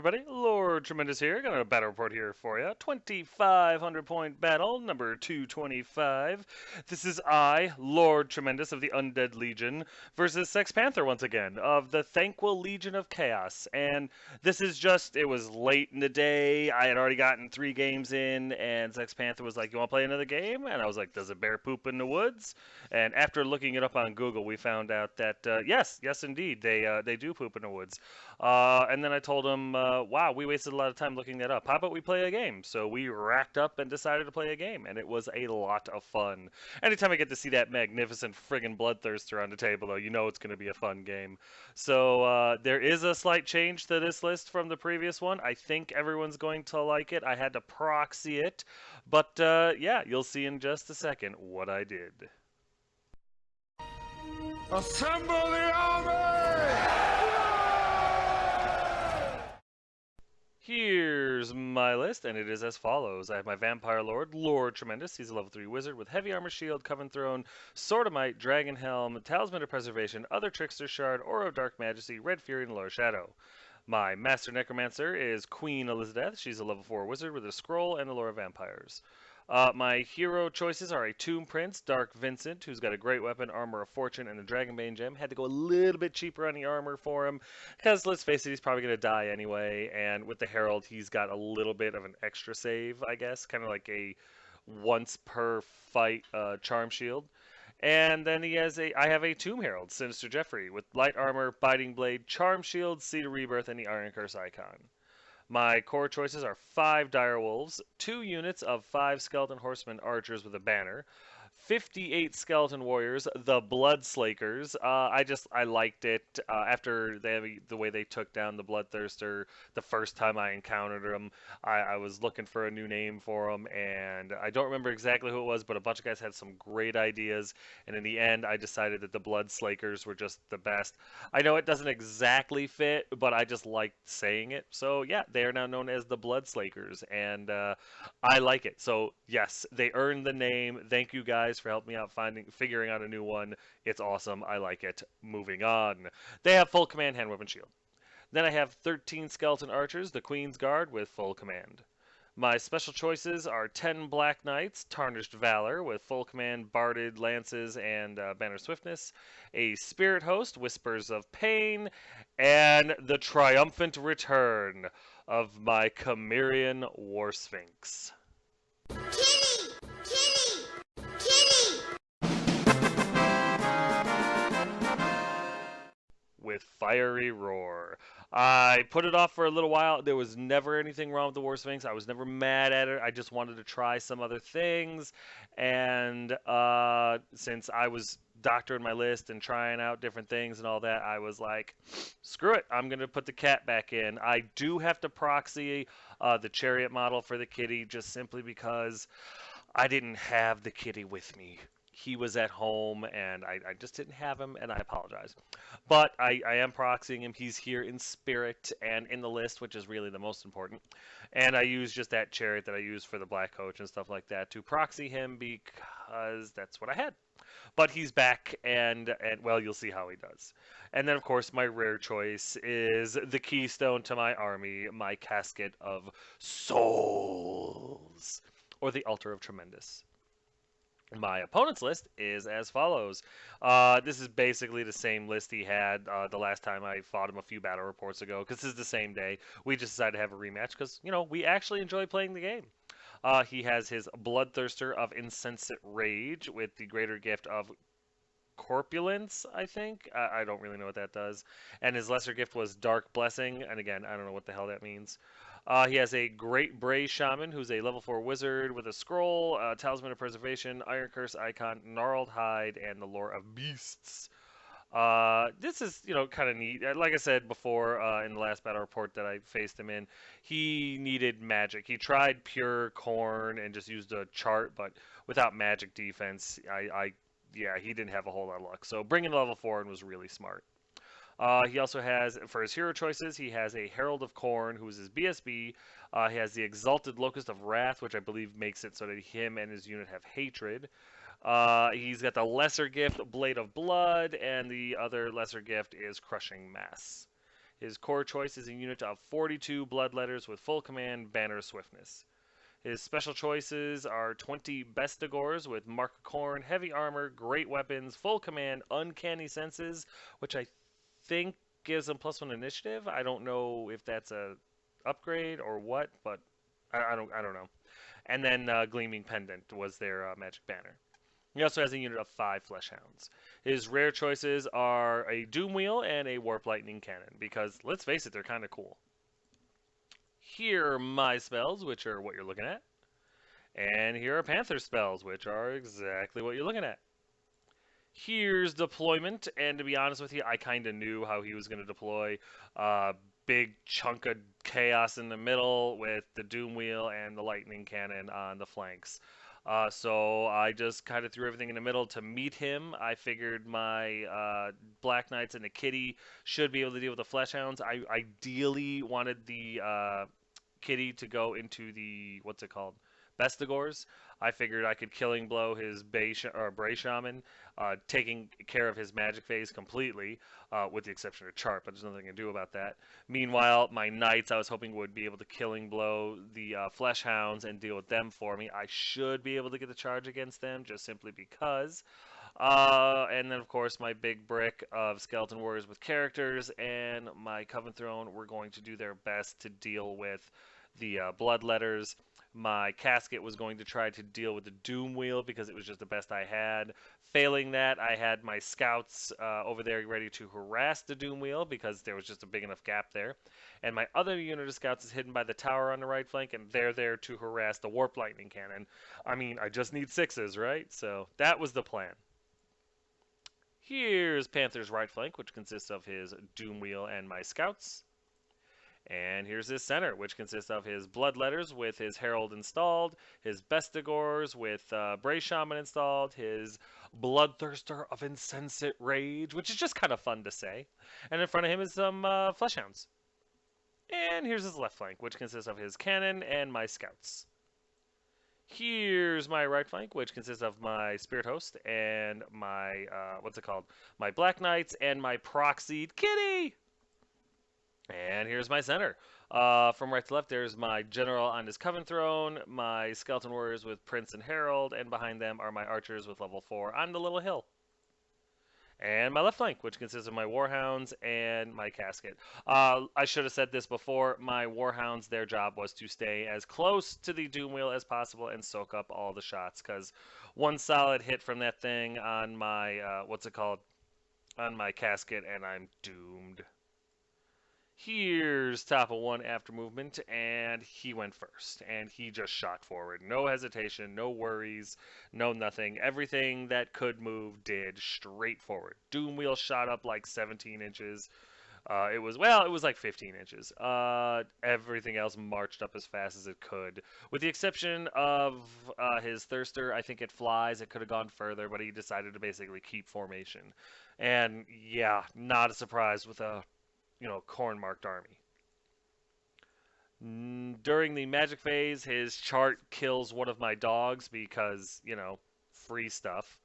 everybody, Lord Tremendous here. Got a battle report here for you. 2,500 point battle, number 225. This is I, Lord Tremendous of the Undead Legion, versus Sex Panther once again, of the Thanquil Legion of Chaos. And this is just, it was late in the day. I had already gotten 3 games in, and Sex Panther was like, "You want to play another game?" And I was like, "Does a bear poop in the woods?" And after looking it up on Google, we found out that, yes, indeed, they do poop in the woods. And then I told him, wow, we wasted a lot of time looking that up. How about we play a game? So we racked up and decided to play a game, and it was a lot of fun. Anytime I get to see that magnificent friggin' bloodthirster on the table, though, you know it's going to be a fun game. So there is a slight change to this list from the previous one. I think everyone's going to like it. I had to proxy it, but yeah, you'll see in just a second what I did. Assemble the army! Here's my list, and it is as follows. I have my Vampire Lord, Lord Tremendous. He's a level 3 wizard with heavy armor, shield, coven throne, sword of might, dragon helm, talisman of preservation, other trickster shard, aura of dark majesty, red fury, and lower shadow. My Master Necromancer is Queen Elizabeth. She's a level 4 wizard with a scroll and a lore of vampires. My hero choices are a Tomb Prince, Dark Vincent, who's got a great weapon, Armor of Fortune, and a Dragonbane gem. Had to go a little bit cheaper on the armor for him, because let's face it, he's probably going to die anyway. And with the Herald, he's got a little bit of an extra save, I guess, kind of like a once per fight charm shield. And then I have a Tomb Herald, Sinister Jeffrey, with light armor, biting blade, charm shield, Seed of Rebirth, and the Iron Curse icon. My core choices are 5 direwolves, 2 units of 5 skeleton horsemen archers with a banner, 58 skeleton warriors, the Bloodslakers. I liked it after the way they took down the Bloodthirster the first time I encountered them. I was looking for a new name for them, and I don't remember exactly who it was, but a bunch of guys had some great ideas, and in the end, I decided that the Bloodslakers were just the best. I know it doesn't exactly fit, but I just liked saying it. So yeah, they are now known as the Bloodslakers, and I like it. So yes, they earned the name. Thank you guys for helping me out figuring out a new one. It's awesome. I like it. Moving on. They have full command, hand weapon, shield. Then I have 13 skeleton archers, the Queen's Guard with full command. My special choices are 10 Black Knights, Tarnished Valor, with full command, Barded Lances, and Banner Swiftness, a Spirit Host, Whispers of Pain, and the triumphant return of my Cimmerian War Sphinx. Kitty! Kitty! Kitty! With Fiery Roar. I put it off for a little while. There was never anything wrong with the War Sphinx. I was never mad at it. I just wanted to try some other things. And since I was doctoring my list and trying out different things and all that, I was like, screw it. I'm going to put the cat back in. I do have to proxy the Chariot model for the kitty just simply because I didn't have the kitty with me. He was at home, and I just didn't have him, and I apologize. But I am proxying him. He's here in spirit and in the list, which is really the most important. And I use just that chariot that I use for the Black Coach and stuff like that to proxy him because that's what I had. But he's back, and well, you'll see how he does. And then, of course, my rare choice is the keystone to my army, my Casket of Souls, or the Altar of Tremendous. My opponent's list is as follows. This is basically the same list he had the last time I fought him a few battle reports ago, because this is the same day. We just decided to have a rematch because, you know, we actually enjoy playing the game. He has his Bloodthirster of Insensate Rage with the greater gift of Corpulence, I think. I don't really know what that does. And his lesser gift was Dark Blessing, and again, I don't know what the hell that means. He has a Great Bray Shaman, who's a level 4 wizard with a scroll, Talisman of Preservation, Iron Curse icon, Gnarled Hide, and the Lore of Beasts. This is, you know, kind of neat. Like I said before in the last battle report that I faced him in, he needed magic. He tried pure corn and just used a chart, but without magic defense, yeah, he didn't have a whole lot of luck. So bringing level 4 in was really smart. He also has, for his hero choices, he has a Herald of Corn, who is his BSB. He has the Exalted Locust of Wrath, which I believe makes it so that him and his unit have hatred. He's got the lesser gift, Blade of Blood, and the other lesser gift is Crushing Mass. His core choice is a unit of 42 bloodletters with full command banner swiftness. His special choices are 20 Bestigors with Mark of Corn, heavy armor, great weapons, full command, uncanny senses, which I think gives him +1 initiative. I don't know if that's a upgrade or what, but I don't know. And then Gleaming Pendant was their magic banner. He also has a unit of 5 Fleshhounds. His rare choices are a Doom Wheel and a Warp Lightning Cannon, because let's face it, they're kind of cool. Here are my spells, which are what you're looking at. And here are Panther spells, which are exactly what you're looking at. Here's deployment, and to be honest with you, I kind of knew how he was going to deploy. Big chunk of chaos in the middle with the Doom Wheel and the Lightning Cannon on the flanks. So I just kind of threw everything in the middle to meet him. I figured my Black Knights and the Kitty should be able to deal with the Fleshhounds. I ideally wanted the Kitty to go into the, what's it called? Bestigors. I figured I could Killing Blow his Bray Shaman, taking care of his magic phase completely, with the exception of Chart, but there's nothing to do about that. Meanwhile, my Knights I was hoping would be able to Killing Blow the Fleshhounds and deal with them for me. I should be able to get the charge against them, just simply because. And then, of course, my big brick of Skeleton Warriors with characters and my Coven Throne were going to do their best to deal with the Bloodletters. My Casket was going to try to deal with the Doom Wheel because it was just the best I had. Failing that, I had my Scouts over there ready to harass the Doom Wheel because there was just a big enough gap there. And my other unit of Scouts is hidden by the tower on the right flank, and they're there to harass the Warp Lightning Cannon. I mean, I just need 6s, right? So that was the plan. Here's Panther's right flank, which consists of his Doom Wheel and my Scouts. And here's his center, which consists of his Bloodletters with his Herald installed, his Bestigors with Bray Shaman installed, his Bloodthirster of Insensate Rage, which is just kind of fun to say. And in front of him is some Fleshhounds. And here's his left flank, which consists of his Cannon and my Scouts. Here's my right flank, which consists of my Spirit Host and my, my Black Knights and my proxied Kitty! And here's my center. From right to left, there's my General on his Coven Throne, my Skeleton Warriors with Prince and Herald, and behind them are my Archers with level 4 on the little hill. And my left flank, which consists of my Warhounds and my Casket. I should have said this before. My Warhounds, their job was to stay as close to the Doom Wheel as possible and soak up all the shots, because one solid hit from that thing on my, on my Casket, and I'm doomed. Here's top of 1 after movement, and he went first, and he just shot forward. No hesitation, no worries, no nothing. Everything that could move did, straight forward. Doom Wheel shot up like 17 inches. It was like 15 inches. Everything else marched up as fast as it could. With the exception of his Thirster, I think it flies. It could have gone further, but he decided to basically keep formation. And yeah, not a surprise with a corn-marked army. During the magic phase, his Chart kills one of my dogs because, free stuff.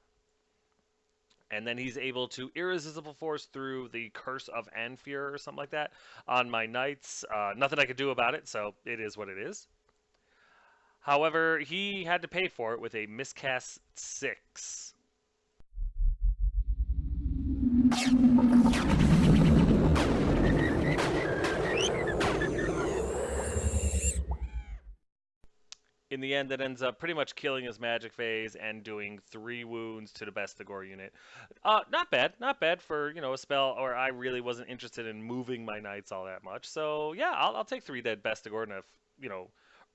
And then he's able to Irresistible Force through the Curse of Anfir or something like that on my Knights. Nothing I could do about it, so it is what it is. However, he had to pay for it with a Miscast 6. In the end, that ends up pretty much killing his magic phase and doing 3 wounds to the Bestigor unit. Not bad for, a spell where I really wasn't interested in moving my Knights all that much. So, yeah, I'll take 3 dead Bestigor and a,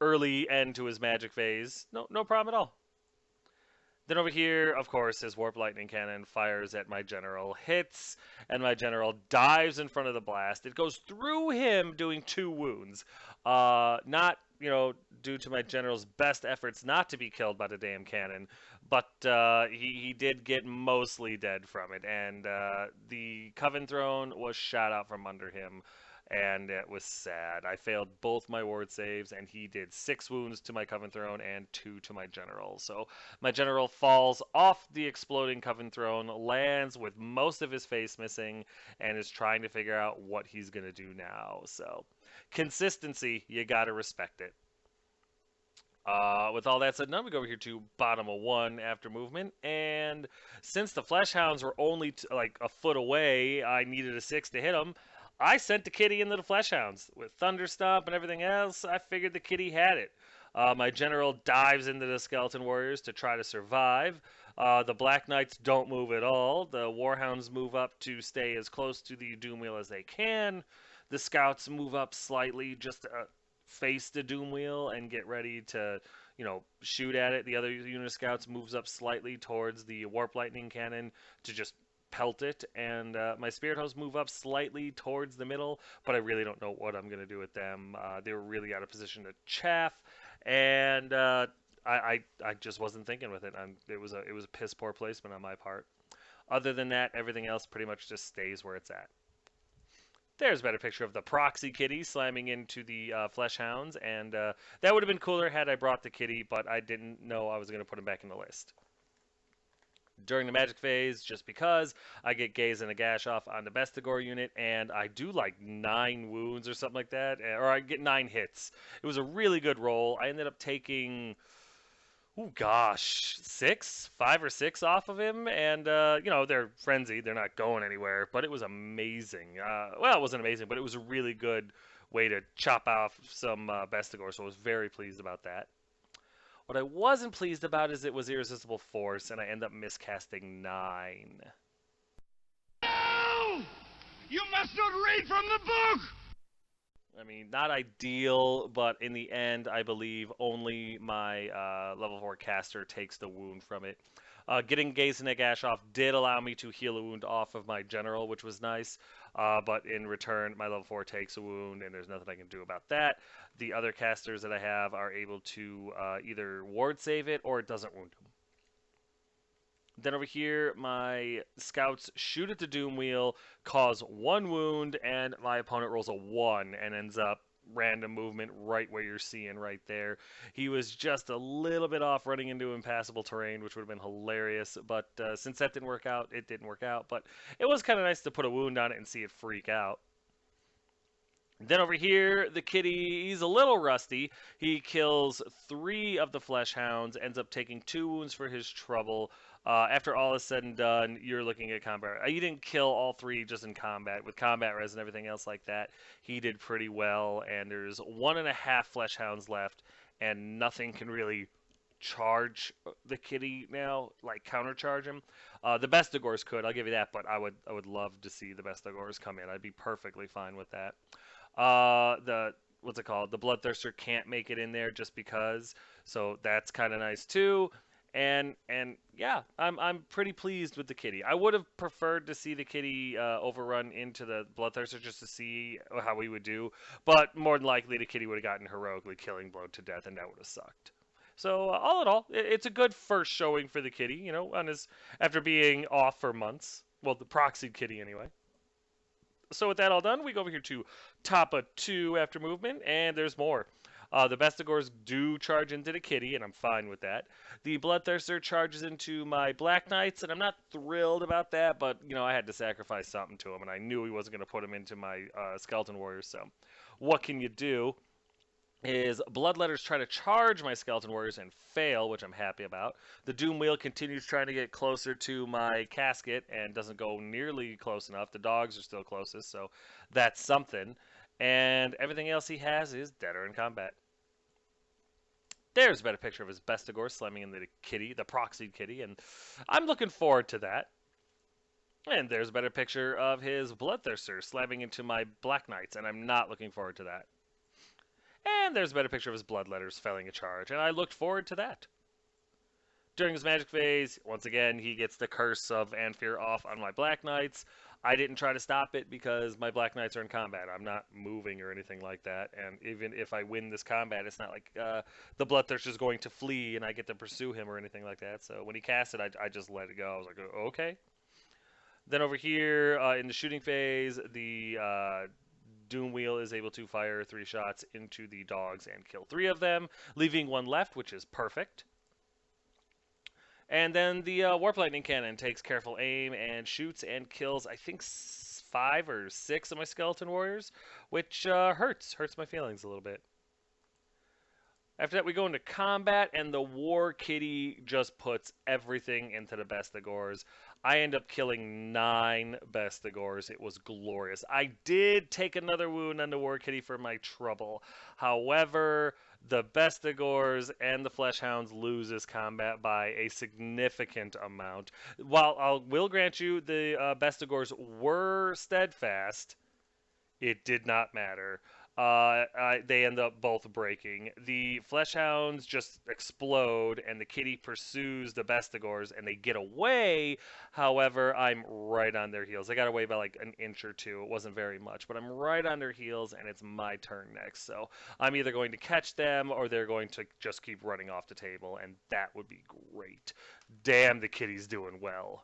early end to his magic phase. No problem at all. Then over here, of course, his Warp Lightning Cannon fires at my General, hits, and my General dives in front of the blast. It goes through him, doing 2 wounds. Not, due to my General's best efforts not to be killed by the damn cannon, but he did get mostly dead from it, and the Coven Throne was shot out from under him. and it was sad. I failed both my ward saves, and he did 6 wounds to my Coven Throne and 2 to my General. So my General falls off the exploding Coven Throne, lands with most of his face missing, and is trying to figure out what he's going to do now. So consistency, you got to respect it. With all that said, now we go over here to bottom of 1 after movement, and since the Flesh Hounds were only like a foot away, I needed a 6 to hit them. I sent the kitty into the Flesh Hounds. With Thunderstomp and everything else, I figured the kitty had it. My General dives into the Skeleton Warriors to try to survive. The Black Knights don't move at all. The Warhounds move up to stay as close to the Doom Wheel as they can. The Scouts move up slightly just to face the Doom Wheel and get ready to, shoot at it. The other unit of Scouts moves up slightly towards the Warp Lightning Cannon to just pelt it, and my Spirit Hosts move up slightly towards the middle, but I really don't know what I'm going to do with them. They were really out of position to chaff, and I just wasn't thinking with it. It was a piss poor placement on my part. Other than that, everything else pretty much just stays where it's at. There's a better picture of the proxy kitty slamming into the Flesh Hounds, and that would have been cooler had I brought the kitty, but I didn't know I was going to put him back in the list. During the magic phase, just because, I get Gaze and a Gash off on the Bestigor unit, and I do like 9 wounds or something like that, or I get 9 hits. It was a really good roll. I ended up taking, 5 or 6 off of him, and, they're frenzied. They're not going anywhere, but it was amazing. Well, it wasn't amazing, but it was a really good way to chop off some Bestigor, so I was very pleased about that. What I wasn't pleased about is it was Irresistible Force, and I end up miscasting 9. No! You must not read from the book! I mean, not ideal, but in the end, I believe only my level 4 caster takes the wound from it. Getting Gaze and Nagash off did allow me to heal a wound off of my General, which was nice. But in return, my level 4 takes a wound, and there's nothing I can do about that. The other casters that I have are able to either ward save it, or it doesn't wound them. Then over here, my Scouts shoot at the Doom Wheel, cause 1 wound, and my opponent rolls a 1 and ends up random movement right where you're seeing right there. He was just a little bit off running into impassable terrain, which would have been hilarious, but since that didn't work out, it didn't work out. But it was kind of nice to put a wound on it and see it freak out. Then over here, the kitty, he's a little rusty. He kills 3 of the Flesh Hounds, ends up taking 2 wounds for his trouble. After all is said and done, you're looking at combat. He didn't kill all 3 just in combat. With combat res and everything else like that, he did pretty well. And there's 1.5 Flesh Hounds left, and nothing can really charge the kitty now, like countercharge him. The Bestigors could, I'll give you that, but I would love to see the Bestigors come in. I'd be perfectly fine with that. The Bloodthirster can't make it in there just because, so that's kind of nice too. And yeah, I'm pretty pleased with the kitty. I would have preferred to see the kitty overrun into the Bloodthirster just to see how we would do, but more than likely the kitty would have gotten heroically killing blow to death, and that would have sucked. So all in all, it's a good first showing for the kitty, after being off for months. Well, the proxied kitty anyway. So with that all done, we go over here to top of 2 after movement, and there's more. The Bestigors do charge into the kitty, and I'm fine with that. The Bloodthirster charges into my Black Knights, and I'm not thrilled about that, but, I had to sacrifice something to him, and I knew he wasn't going to put him into my Skeleton Warriors, so what can you do? Is Bloodletters try to charge my Skeleton Warriors and fail, which I'm happy about. The Doom Wheel continues trying to get closer to my casket and doesn't go nearly close enough. The dogs are still closest, so that's something. And everything else he has is dead or in combat. There's a better picture of his Bestigor slamming into the kitty, the proxied kitty, and I'm looking forward to that. And there's a better picture of his Bloodthirster slamming into my Black Knights, and I'm not looking forward to that. And there's a better picture of his Bloodletters failing a charge, and I looked forward to that. During his magic phase, once again, he gets the Curse of Anfir off on my Black Knights. I didn't try to stop it because my Black Knights are in combat. I'm not moving or anything like that, and even if I win this combat, it's not like the Bloodthirster is going to flee and I get to pursue him or anything like that. So when he cast it, I just let it go. I was like, okay. Then over here in the shooting phase, the Doom Wheel is able to fire 3 shots into the dogs and kill 3 of them, leaving 1 left, which is perfect. And then the Warp Lightning Cannon takes careful aim and shoots and kills, I think, 5 or 6 of my Skeleton Warriors, which hurts my feelings a little bit. After that, we go into combat, and the War Kitty just puts everything into the Bestigors. I end up killing 9 Bestigors. It was glorious. I did take another wound on the War Kitty for my trouble. However, the Bestigors and the Fleshhounds lose this combat by a significant amount. While I will grant you the Bestigors were steadfast, it did not matter. They end up both breaking. The Fleshhounds just explode, and the kitty pursues the Bestigors, and they get away. However, I'm right on their heels. They got away by like an inch or two. It wasn't very much, but I'm right on their heels, and it's my turn next. So I'm either going to catch them, or they're going to just keep running off the table, and that would be great. Damn, the kitty's doing well.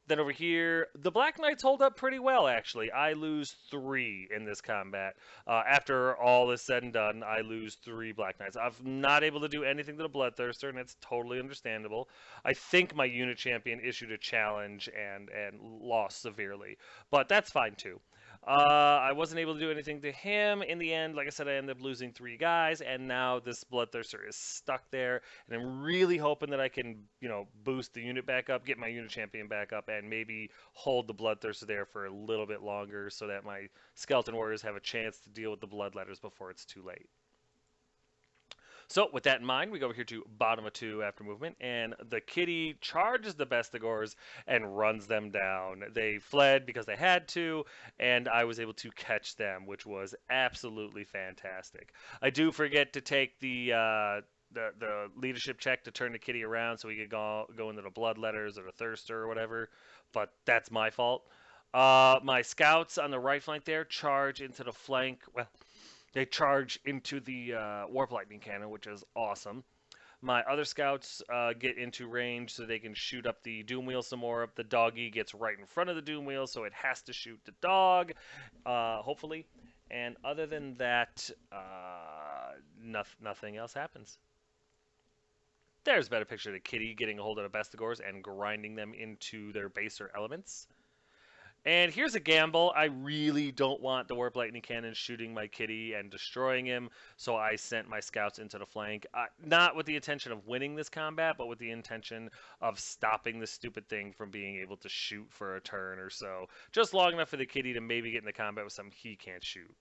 Then over here, the Black Knights hold up pretty well, actually. I lose 3 in this combat. After all is said and done, I lose 3 Black Knights. I'm not able to do anything to the Bloodthirster, and it's totally understandable. I think my unit champion issued a challenge and lost severely, but that's fine too. I wasn't able to do anything to him. In the end, like I said, I ended up losing 3 guys, and now this Bloodthirster is stuck there. And I'm really hoping that I can, boost the unit back up, get my unit champion back up, and maybe hold the Bloodthirster there for a little bit longer so that my Skeleton Warriors have a chance to deal with the Bloodletters before it's too late. So with that in mind, we go over here to bottom of 2 after movement, and the kitty charges the Bestigors and runs them down. They fled because they had to, and I was able to catch them, which was absolutely fantastic. I do forget to take the leadership check to turn the kitty around so we could go into the Bloodletters or the Thirster or whatever, but that's my fault. My scouts on the right flank there charge into the flank. Well, they charge into the Warp Lightning Cannon, which is awesome. My other scouts get into range so they can shoot up the Doom Wheel some more. The doggy gets right in front of the Doom Wheel, so it has to shoot the dog, hopefully. And other than that, nothing else happens. There's a better picture of the kitty getting a hold of the Bestigors and grinding them into their baser elements. And here's a gamble. I really don't want the Warp Lightning Cannon shooting my kitty and destroying him, so I sent my scouts into the flank. Not with the intention of winning this combat, but with the intention of stopping this stupid thing from being able to shoot for a turn or so. Just long enough for the kitty to maybe get into combat with something he can't shoot.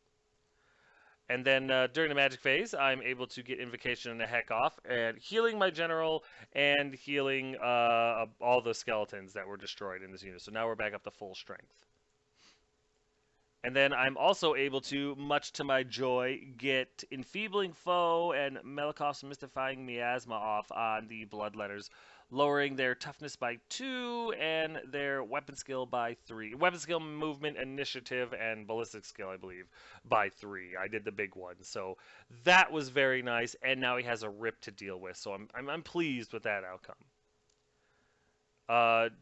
And then during the magic phase, I'm able to get Invocation and the heck off, and healing my general and healing all the skeletons that were destroyed in this unit. So now we're back up to full strength. And then I'm also able to, much to my joy, get Enfeebling Foe and Melikov's Mystifying Miasma off on the Bloodletters, lowering their toughness by 2 and their weapon skill by 3. Weapon skill, movement, initiative, and ballistic skill, I believe, by 3. I did the big one, so that was very nice. And now he has a rip to deal with, so I'm pleased with that outcome.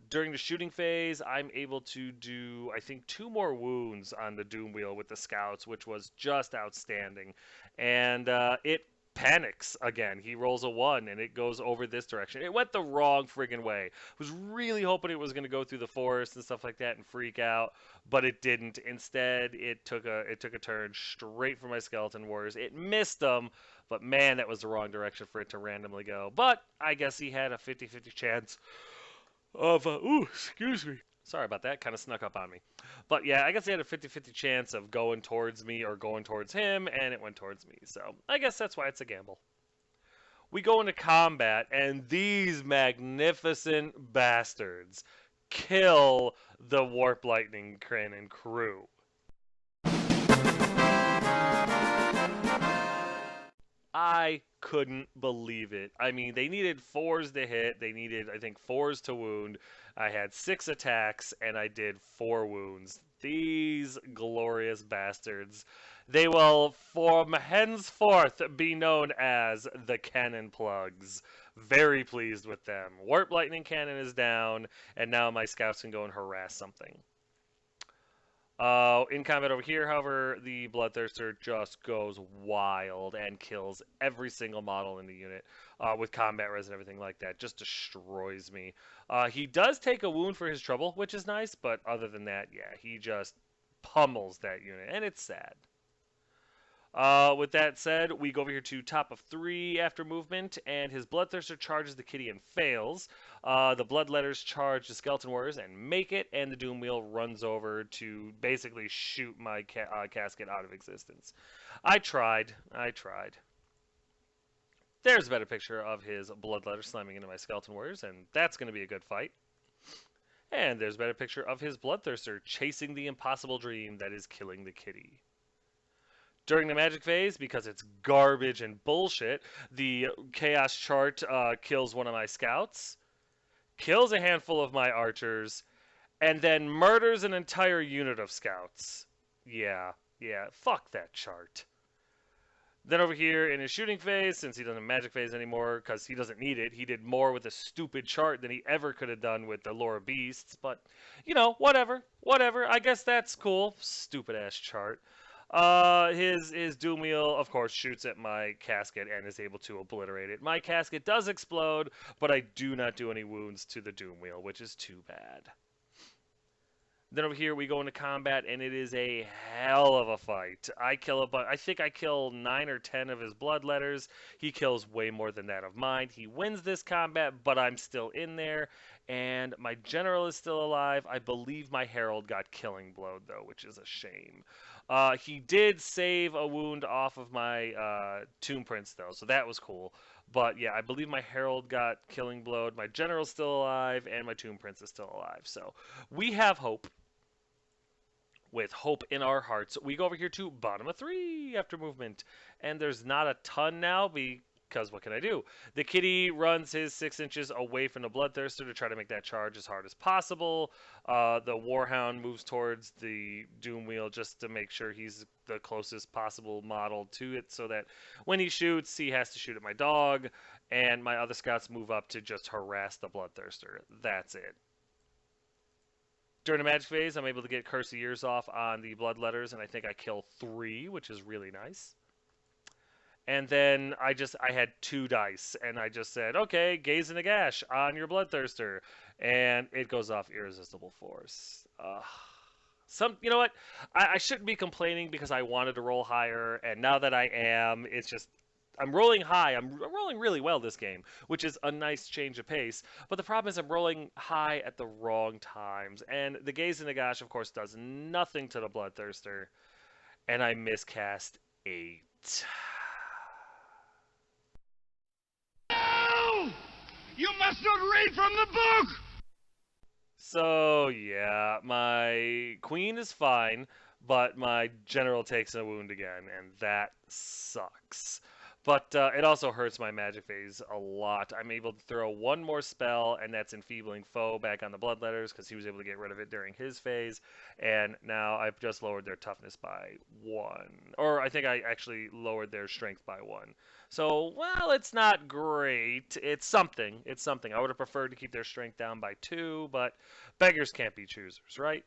During the shooting phase, I'm able to do, I think, 2 more wounds on the Doom Wheel with the scouts, which was just outstanding. And it panics again. He rolls a 1, and it goes over this direction. It went the wrong friggin' way. I was really hoping it was going to go through the forest and stuff like that and freak out, but it didn't. Instead, it took a turn straight for my Skeleton Warriors. It missed them, but man, that was the wrong direction for it to randomly go. But I guess he had a 50-50 chance of, excuse me. Sorry about that, kind of snuck up on me. But yeah, I guess he had a 50-50 chance of going towards me or going towards him, and it went towards me. So I guess that's why it's a gamble. We go into combat, and these magnificent bastards kill the Warp Lightning Cannon crew. I couldn't believe it. I mean, they needed 4s to hit. They needed, I think, 4s to wound. I had 6 attacks, and I did 4 wounds. These glorious bastards. They will, from henceforth, be known as the Cannon Plugs. Very pleased with them. Warp Lightning Cannon is down, and now my scouts can go and harass something. In combat over here, however, the Bloodthirster just goes wild and kills every single model in the unit with combat res and everything like that. Just destroys me. He does take a wound for his trouble, which is nice, but other than that, yeah, he just pummels that unit, and it's sad. With that said, we go over here to top of 3 after movement, and his Bloodthirster charges the kitty and fails. The Bloodletters charge the Skeleton Warriors and make it, and the Doom Wheel runs over to basically shoot my casket out of existence. I tried. There's a better picture of his Bloodletter slamming into my Skeleton Warriors, and that's going to be a good fight. And there's a better picture of his Bloodthirster chasing the impossible dream that is killing the kitty. During the magic phase, because it's garbage and bullshit, the chaos chart kills one of my scouts, kills a handful of my archers, and then murders an entire unit of scouts. Yeah, fuck that chart. Then over here in his shooting phase, since he doesn't have magic phase anymore, because he doesn't need it, he did more with a stupid chart than he ever could have done with the Lore of Beasts. But, you know, whatever. I guess that's cool. Stupid ass chart. His Doom Wheel, of course, shoots at my casket and is able to obliterate it. My casket does explode, but I do not do any wounds to the Doom Wheel, which is too bad. Then over here we go into combat, and it is a hell of a fight. I think I kill 9 or 10 of his Bloodletters. He kills way more than that of mine. He wins this combat, but I'm still in there, and my General is still alive. I believe my Herald got Killing Blow, though, which is a shame. He did save a wound off of my Tomb Prince, though, so that was cool. But yeah, I believe my Herald got Killing Blowed, my General's still alive, and my Tomb Prince is still alive. So we have hope. With hope in our hearts, we go over here to bottom of 3 after movement. And there's not a ton now because what can I do? The kitty runs his 6 inches away from the Bloodthirster to try to make that charge as hard as possible. The Warhound moves towards the Doom Wheel just to make sure he's the closest possible model to it so that when he shoots, he has to shoot at my dog. And my other scouts move up to just harass the Bloodthirster. That's it. During the magic phase, I'm able to get Curse of Years off on the Bloodletters, and I think I kill 3, which is really nice. And then I had 2 dice, and I just said, okay, Gaze in a Gash on your Bloodthirster, and it goes off Irresistible Force. You know what? I shouldn't be complaining because I wanted to roll higher, and now that I am, it's just I'm rolling high. I'm rolling really well this game, which is a nice change of pace. But the problem is I'm rolling high at the wrong times. And the Gaze in the Gash, of course, does nothing to the Bloodthirster. And I miscast 8. No! You must not read from the book! So, yeah, my Queen is fine, but my General takes a wound again, and that sucks. But it also hurts my magic phase a lot. I'm able to throw 1 more spell, and that's Enfeebling Foe back on the Bloodletters because he was able to get rid of it during his phase. And now I've just lowered their toughness by 1. Or I think I actually lowered their strength by 1. So, well, it's not great. It's something. I would have preferred to keep their strength down by 2, but beggars can't be choosers, right?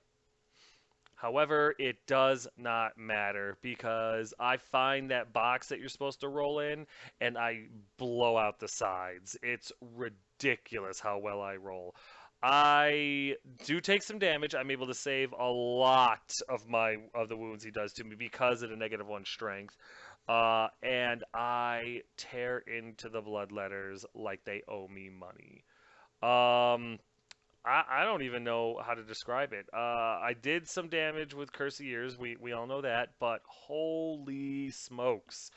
However, it does not matter because I find that box that you're supposed to roll in and I blow out the sides. It's ridiculous how well I roll. I do take some damage. I'm able to save a lot of the wounds he does to me because of the -1 strength. And I tear into the Bloodletters like they owe me money. I don't even know how to describe it. I did some damage with Curse of Years. We all know that. But holy smokes.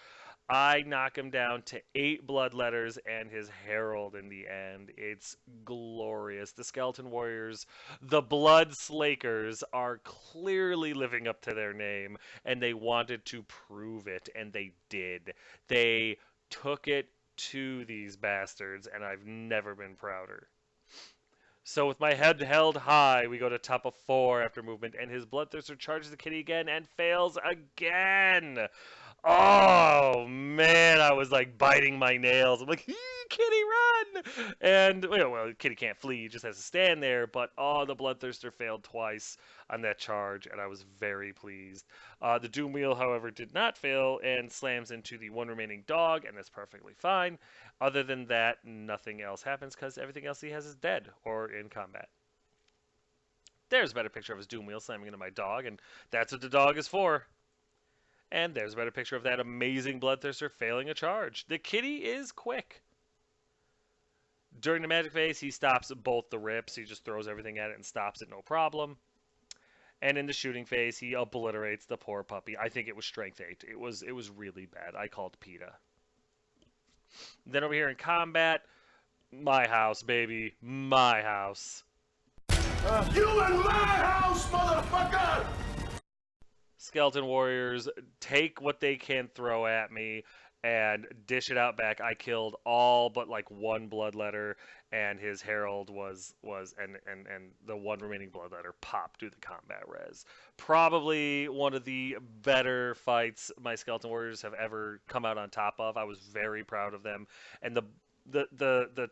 I knock him down to 8 Bloodletters and his Herald in the end. It's glorious. The Skeleton Warriors, the Blood Slakers, are clearly living up to their name. And they wanted to prove it. And they did. They took it to these bastards. And I've never been prouder. So with my head held high, we go to top of 4 after movement, and his Bloodthirster charges the kitty again and fails again. Oh man, I was like biting my nails. I'm like, Kitty, run! And well, Kitty can't flee; he just has to stand there. But oh, the Bloodthirster failed twice on that charge, and I was very pleased. The Doom Wheel, however, did not fail and slams into the one remaining dog, and that's perfectly fine. Other than that, nothing else happens because everything else he has is dead or in combat. There's a better picture of his Doom Wheel slamming into my dog, and that's what the dog is for. And there's a better picture of that amazing Bloodthirster failing a charge. The Kitty is quick. During the magic phase, he stops both the rips. He just throws everything at it and stops it, no problem. And in the shooting phase, he obliterates the poor puppy. I think it was strength 8. It was really bad. I called PETA. Then over here in combat, my house, baby. My house. You in my house, motherfucker! Skeleton Warriors take what they can throw at me and dish it out back. I killed all but like one Bloodletter, and his Herald was and the one remaining Bloodletter popped through the combat res. Probably one of the better fights my Skeleton Warriors have ever come out on top of. I was very proud of them, and the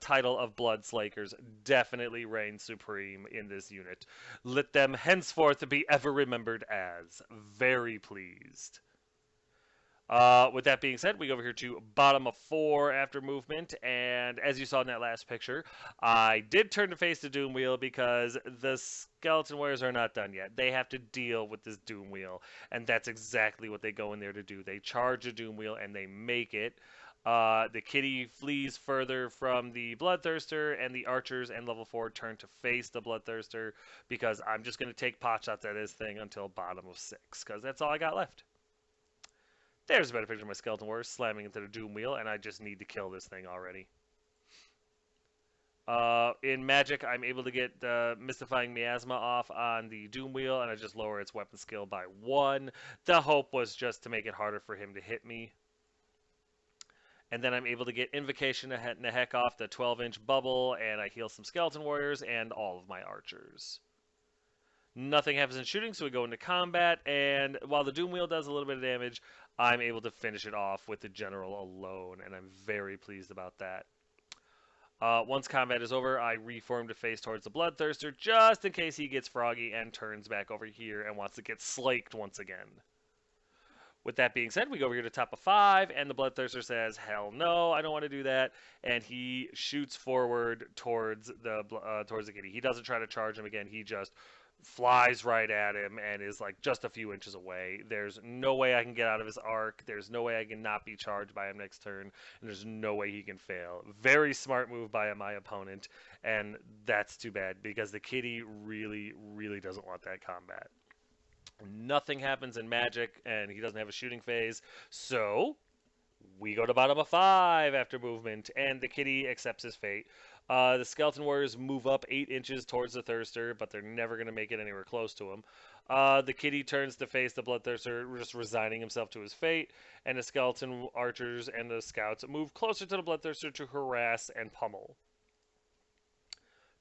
title of Bloodslakers definitely reigns supreme in this unit. Let them henceforth be ever remembered as. Very pleased. With that being said, we go over here to bottom of 4 after movement, and as you saw in that last picture, I did turn to face the Doom Wheel because the Skeleton Warriors are not done yet. They have to deal with this Doom Wheel, and that's exactly what they go in there to do. They charge a Doom Wheel, and they make it. The Kitty flees further from the Bloodthirster, and the Archers and level 4 turn to face the Bloodthirster because I'm just going to take pot shots at this thing until bottom of 6 because that's all I got left. There's a better picture of my Skeleton Warriors slamming into the Doom Wheel, and I just need to kill this thing already. In Magic, I'm able to get Mystifying Miasma off on the Doom Wheel, and I just lower its weapon skill by 1. The hope was just to make it harder for him to hit me. And then I'm able to get Invocation Nehek off the 12-inch bubble, and I heal some Skeleton Warriors and all of my Archers. Nothing happens in shooting, so we go into combat, and while the Doom Wheel does a little bit of damage, I'm able to finish it off with the General alone, and I'm very pleased about that. Once combat is over, I reform to face towards the Bloodthirster, just in case he gets froggy and turns back over here and wants to get slaked once again. With that being said, we go over here to top of 5, and the Bloodthirster says, hell no, I don't want to do that, and he shoots forward towards the Kitty. He doesn't try to charge him again, he just flies right at him and is like just a few inches away. There's no way I can get out of his arc. There's no way I can not be charged by him next turn, and there's no way he can fail. Very smart move by my opponent, and that's too bad because the Kitty really, really doesn't want that combat. Nothing happens in Magic, and he doesn't have a shooting phase, so we go to bottom of 5 after movement, and the Kitty accepts his fate. The Skeleton Warriors move up 8 inches towards the Thirster, but they're never going to make it anywhere close to him. The Kitty turns to face the Bloodthirster, just resigning himself to his fate, and the Skeleton Archers and the Scouts move closer to the Bloodthirster to harass and pummel.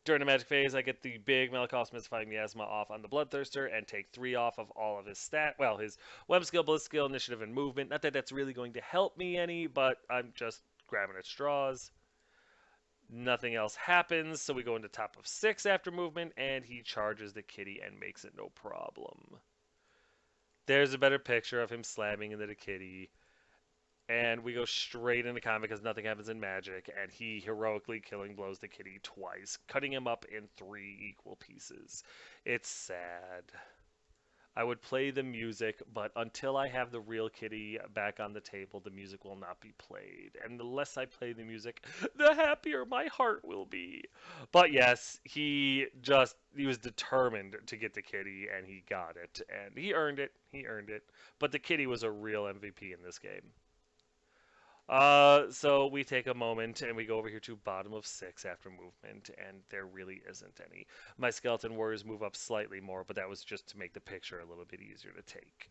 During the Magic phase, I get the big Malakoff's Mystifying Miasma off on the Bloodthirster and take 3 off of all of his his Web skill, Blitz skill, Initiative, and Movement. Not that that's really going to help me any, but I'm just grabbing at straws. Nothing else happens, so we go into top of 6 after movement, and he charges the Kitty and makes it no problem. There's a better picture of him slamming into the Kitty. And we go straight into combat because nothing happens in Magic, and he heroically killing blows the Kitty twice, cutting him up in 3 equal pieces. It's sad. I would play the music, but until I have the real Kitty back on the table, the music will not be played. And the less I play the music, the happier my heart will be. But yes, he was determined to get the Kitty, and he got it. And he earned it. He earned it. But the Kitty was a real MVP in this game. So we take a moment and we go over here to bottom of 6 after movement, and there really isn't any. My Skeleton Warriors move up slightly more, but that was just to make the picture a little bit easier to take.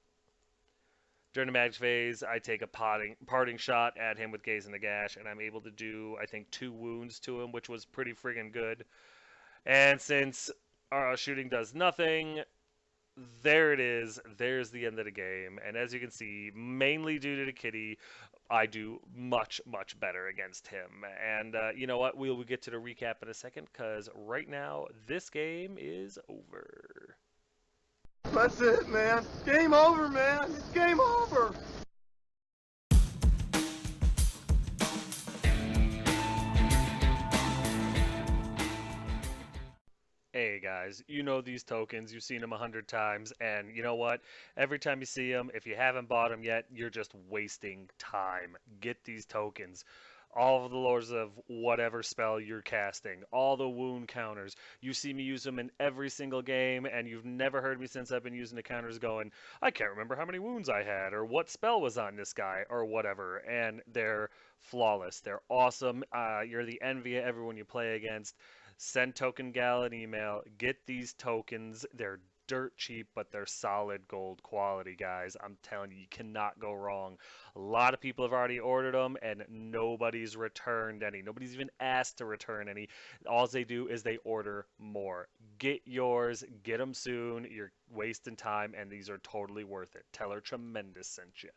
During the Magic phase, I take a parting shot at him with Gaze in the Gash, and I'm able to do, I think, 2 wounds to him, which was pretty friggin' good. And since our shooting does nothing, there it is. There's the end of the game. And as you can see, mainly due to the kitty, I do much, much better against him. And you know what? We'll get to the recap in a second because right now, this game is over. That's it, man. Game over, man. It's game over. Hey guys, you know these tokens, you've seen them 100 times, and you know what? Every time you see them, if you haven't bought them yet, you're just wasting time. Get these tokens. All of the lords of whatever spell you're casting, all the wound counters. You see me use them in every single game, and you've never heard me since I've been using the counters going, I can't remember how many wounds I had, or what spell was on this guy, or whatever. And they're flawless. They're awesome. You're the envy of everyone you play against. Send Token Gal an email. Get these tokens. They're dirt cheap, but they're solid gold quality, guys. I'm telling you, you cannot go wrong. A lot of people have already ordered them, and nobody's returned any. Nobody's even asked to return any. All they do is they order more. Get yours. Get them soon. You're wasting time, and these are totally worth it. Tell her Tremendous sent you.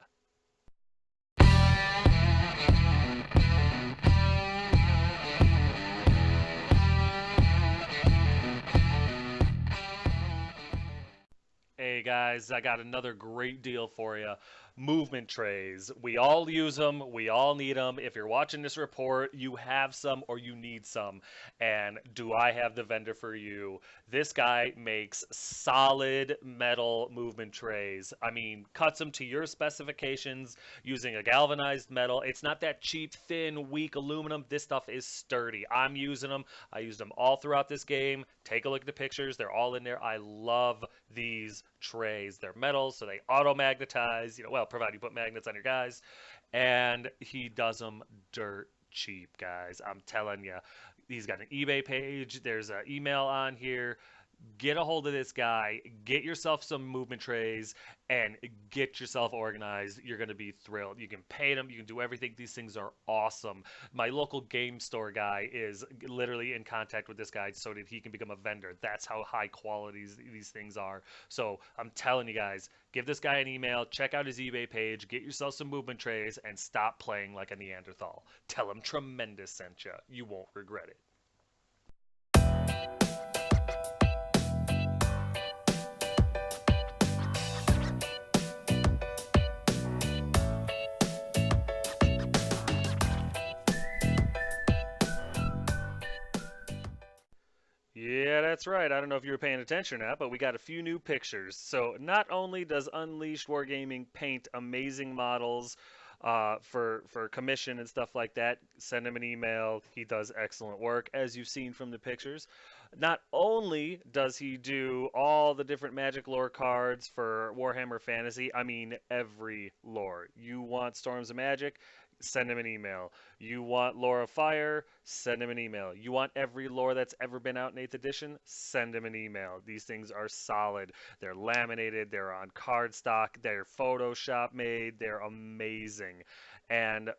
Hey guys, I got another great deal for you. Movement trays. We all use them. We all need them. If you're watching this report, you have some or you need some. And do I have the vendor for you? This guy makes solid metal movement trays. I mean, cuts them to your specifications using a galvanized metal. It's not that cheap, thin, weak aluminum. This stuff is sturdy. I'm using them. I used them all throughout this game. Take a look at the pictures. They're all in there. I love these trays. They're metal, so they auto-magnetize. Well, provided you put magnets on your guys. And he does them dirt cheap, guys. I'm telling you. He's got an eBay page. There's an email on here. Get a hold of this guy. Get yourself some movement trays and get yourself organized. You're going to be thrilled. You can paint them. You can do everything. These things are awesome. My local game store guy is literally in contact with this guy so that he can become a vendor. That's how high quality these things are. So I'm telling you guys, give this guy an email. Check out his eBay page. Get yourself some movement trays and stop playing like a Neanderthal. Tell him Tremendous sent you. You won't regret it. Yeah, that's right. I don't know if you were paying attention or not, but we got a few new pictures. So not only does Unleashed Wargaming paint amazing models for commission and stuff like that, send him an email. He does excellent work, as you've seen from the pictures. Not only does he do all the different Magic lore cards for Warhammer Fantasy, I mean every lore. You want Storms of Magic? Send him an email. You want Lore of Fire? Send him an email. You want every lore that's ever been out in 8th edition? Send him an email. These things are solid. They're laminated. They're on cardstock. They're Photoshop made. They're amazing. And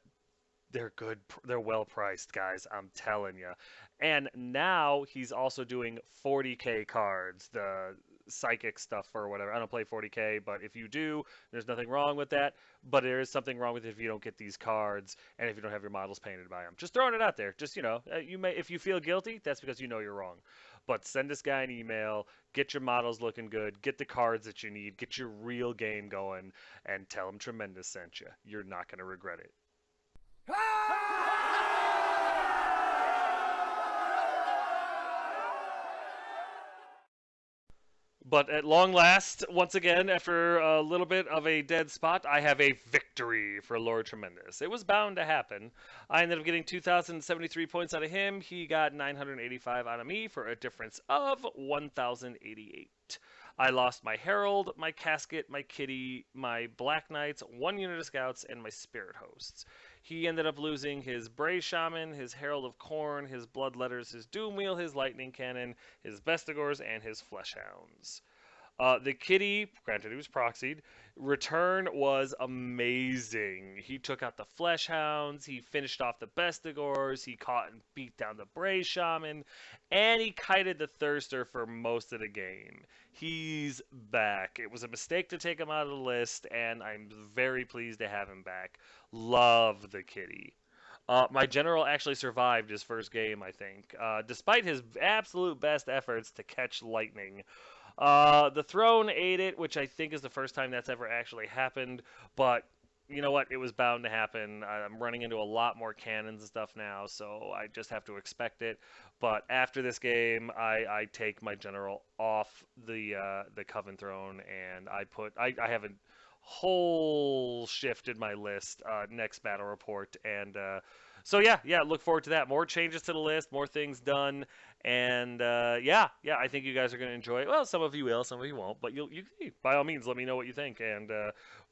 they're good. They're well priced, guys. I'm telling you. And now he's also doing 40K cards. The psychic stuff or whatever. I don't play 40K, but if you do, there's nothing wrong with that. But there is something wrong with it if you don't get these cards and if you don't have your models painted by them. Just throwing it out there. Just, you may, if you feel guilty, that's because you know you're wrong. But send this guy an email, get your models looking good, get the cards that you need, get your real game going, and tell him Tremendous sent you. You're not going to regret it. But at long last, once again, after a little bit of a dead spot, I have a victory for Lord Tremendous. It was bound to happen. I ended up getting 2,073 points out of him. He got 985 out of me for a difference of 1,088. I lost my Herald, my Casket, my Kitty, my Black Knights, 1 unit of Scouts, and my Spirit Hosts. He ended up losing his Bray Shaman, his Herald of Corn, his Bloodletters, his Doom Wheel, his Lightning Cannon, his Vestigors, and his Fleshhounds. The kitty, granted he was proxied, return was amazing. He took out the flesh hounds, he finished off the bestigors, he caught and beat down the Bray shaman, and he kited the thirster for most of the game. He's back. It was a mistake to take him out of the list, and I'm very pleased to have him back. Love the kitty. My general actually survived his first game, I think, despite his absolute best efforts to catch lightning. The throne ate it, which I think is the first time that's ever actually happened, but you know what? It was bound to happen. I'm running into a lot more cannons and stuff now, so I just have to expect it. But after this game, I take my general off the Coven throne, and I have a whole shift in my list next battle report, and so yeah, look forward to that. More changes to the list, more things done, and yeah, I think you guys are going to enjoy it. Well, some of you will, some of you won't, but you by all means let me know what you think, and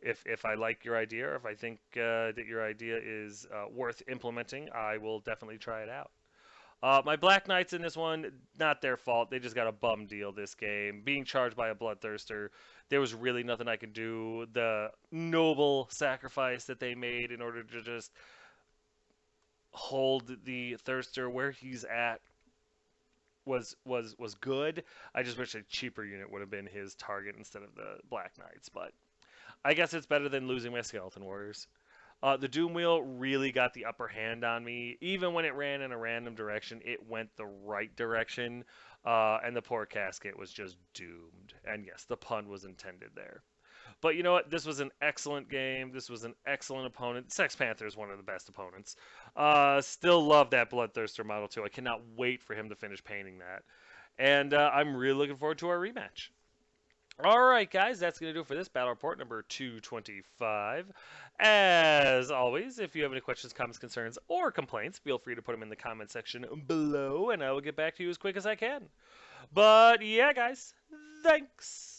if I like your idea, or if I think that your idea is worth implementing, I will definitely try it out. My Black Knights in this one, not their fault. They just got a bum deal this game. Being charged by a Bloodthirster, there was really nothing I could do. The noble sacrifice that they made in order to just hold the Thirster where he's at was good. I just wish a cheaper unit would have been his target instead of the Black Knights, but I guess it's better than losing my Skeleton Warriors. The Doom Wheel really got the upper hand on me. Even when it ran in a random direction, it went the right direction, and the poor Casket was just doomed. And yes, the pun was intended there. But you know what? This was an excellent game. This was an excellent opponent. Sex Panther is one of the best opponents. Still love that Bloodthirster model too. I cannot wait for him to finish painting that. And I'm really looking forward to our rematch. Alright guys, that's going to do it for this battle report number 225. As always, if you have any questions, comments, concerns, or complaints, feel free to put them in the comment section below, and I will get back to you as quick as I can. But yeah guys, thanks!